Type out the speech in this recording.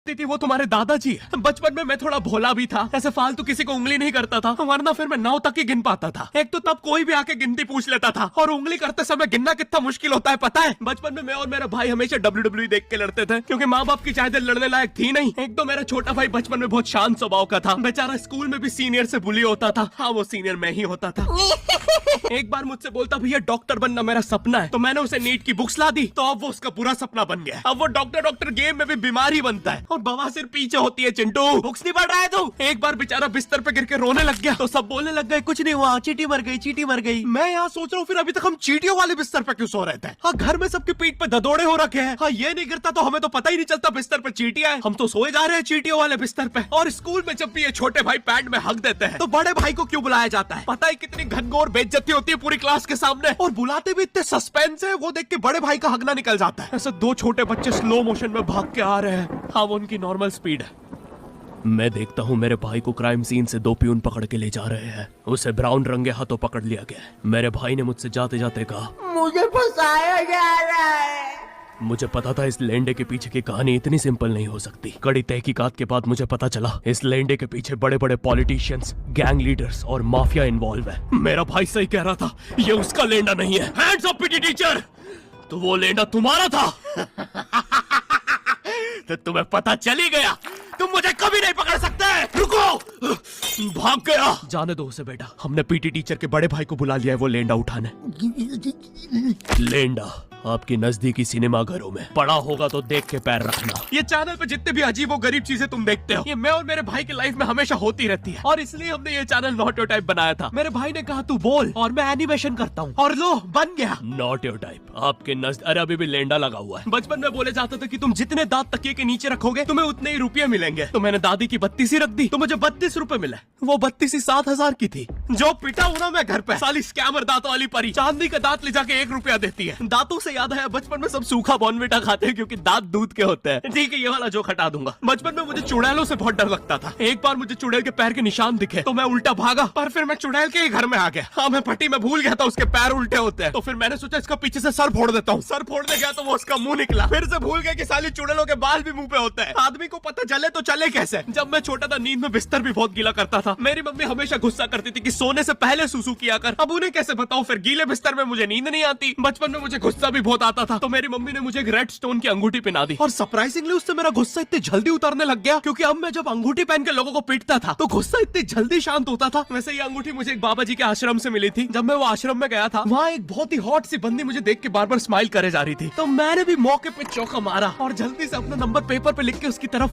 थी वो तुम्हारे दादाजी है। बचपन में मैं थोड़ा भोला भी था, ऐसे फालतू किसी को उंगली नहीं करता था, वरना फिर मैं 9 तक ही गिन पाता था। एक तो तब कोई भी आके गिनती पूछ लेता था, और उंगली करते समय गिनना कितना मुश्किल होता है पता है। बचपन में मैं और मेरा भाई हमेशा WWE देख के लड़ते थे, क्योंकि माँ बाप की चाहते लड़ने लायक थी नहीं। एक तो मेरा छोटा भाई बचपन में बहुत शांत स्वभाव का था, बेचारा स्कूल में भी सीनियर से बुली होता था। हाँ, वो सीनियर मैं ही होता था। एक बार मुझसे बोलता भैया डॉक्टर बनना मेरा सपना है, तो मैंने उसे नीट की बुक्स ला दी, तो अब वो उसका बुरा सपना बन गया। अब वो डॉक्टर गेम में भी बीमार ही बनता है, और बवासीर पीछे होती है। चिंटू, बुक्स नहीं पढ़ रहा है तू? एक बार बेचारा बिस्तर पे गिर के रोने लग गया, तो सब बोलने लग गए कुछ नहीं हुआ, चींटी मर गई, चींटी मर गई। मैं यहाँ सोच रहा हूँ फिर अभी तक हम चींटियों वाले बिस्तर पे क्यों सो रहे थे? हाँ, घर में सबकी पीठ पे ददोड़े हो रखे हैं। हाँ, ये नहीं गिरता तो हमें तो पता ही नहीं चलता बिस्तर पे चींटियां हैं। हम तो सोए जा रहे हैं चींटियों वाले बिस्तर पे। और स्कूल में जब भी ये छोटे भाई पैड में हक देते हैं, तो बड़े भाई को क्यों बुलाया जाता है? पता है कितनी घनघोर बेइज्जती होती है पूरी क्लास के सामने, और बुलाते भी इतने सस्पेंस है, वो देख के बड़े भाई का हगना निकल जाता है। ऐसे 2 छोटे बच्चे स्लो मोशन में भाग के आ रहे हैं। हाँ, वो उनकी नॉर्मल स्पीड है। मैं देखता हूँ मेरे भाई को क्राइम सीन से 2 पियून पकड़ के ले जा रहे हैं। उसे ब्राउन रंगे हाथों पकड़ लिया गया। मेरे भाई ने मुझसे जाते जाते कहा, मुझे फंसाया जा रहा है। मुझे पता था इस लेंडे के पीछे की कहानी इतनी सिंपल नहीं हो सकती। कड़ी तहकीकात के बाद मुझे पता चला इस लेंडे के पीछे बड़े बड़े पॉलिटिशियंस, गैंग लीडर्स और माफिया इन्वॉल्व है। मेरा भाई सही कह रहा था, ये उसका लेंडा नहीं है। हैंड्स अप पीटी टीचर, तो वो लेंडा तुम्हारा था। तो तुम्हें पता चल ही गया, तुम मुझे कभी नहीं पकड़ सकते। रुको, भाग गया। जाने दो उसे बेटा, हमने पीटी टीचर के बड़े भाई को बुला लिया है वो लेंडा उठाने। लेंडा आपकी नजदीकी सिनेमा घरों में पड़ा होगा तो देख के पैर रखना। ये चैनल पे जितने भी अजीब और गरीब चीजें तुम देखते हो, ये मैं और मेरे भाई की लाइफ में हमेशा होती रहती है, और इसलिए हमने ये चैनल नॉट योर टाइप बनाया था। मेरे भाई ने कहा तू बोल, और मैं एनिमेशन करता हूँ, और लो बन गया नॉट योर टाइप। आपके नजर अरे अभी भी लेंडा लगा हुआ है। बचपन में बोले जाते थे कि तुम जितने दांत तकिए के नीचे रखोगे तुम्हें उतने ही रुपये मिलेंगे। तो मैंने दादी की 32 रख दी, तो मुझे 32 रुपए मिले। वो 32 7,000 की थी। जो पिटा हूं ना मैं घर पे, साली स्कैमर दांतों वाली परी चांदी का दांत ले जाके 1 रुपया देती है। दांतों से याद आया, बचपन में सब सूखा बॉर्नविटा खाते हैं क्योंकि दांत दूध के होते हैं। ठीक है, ये वाला जोक हटा दूंगा। बचपन में मुझे चुड़ैलों से बहुत डर लगता था। एक बार मुझे चुड़ैल के पैर के निशान दिखे, तो मैं उल्टा भागा, पर फिर मैं चुड़ैल के ही घर में आ गया। हाँ, मैं पट्टी में भूल गया था उसके पैर उल्टे होते हैं, तो फिर मैंने सोचा इसका पीछे से सर फोड़ देता हूँ। सर फोड़ने गया तो वो उसका मुंह निकला। फिर से भूल गया कि साली चुड़ैलों के बाल भी मुंह पे होते हैं। आदमी को पता चले तो चले कैसे। जब मैं छोटा था नींद में बिस्तर भी बहुत गीला करता था। मेरी मम्मी हमेशा गुस्सा करती थी कि सोने से पहले सुसु किया कर। अब उन्हें कैसे बताऊं, फिर गीले बिस्तर में मुझे नींद नहीं आती। बचपन में मुझे गुस्सा भी बहुत आता था, तो मेरी मम्मी ने मुझे एक रेड स्टोन की अंगूठी पहना दी, और सरप्राइजिंगली उससे मेरा गुस्सा इतनी जल्दी उतरने लग गया, क्योंकि अब मैं जब अंगूठी पहन के लोगों को पीटता था तो गुस्सा इतनी जल्दी शांत होता था। वैसे ये अंगूठी मुझे एक बाबा जी के आश्रम से मिली थी। जब मैं वो आश्रम में गया था, वहाँ एक बहुत ही हॉट सी बंदी मुझे देख के बार बार स्माइल करे जा रही थी, तो मैंने भी मौके पे चौका मारा और जल्दी से अपना नंबर पेपर पे लिख के उसकी तरफ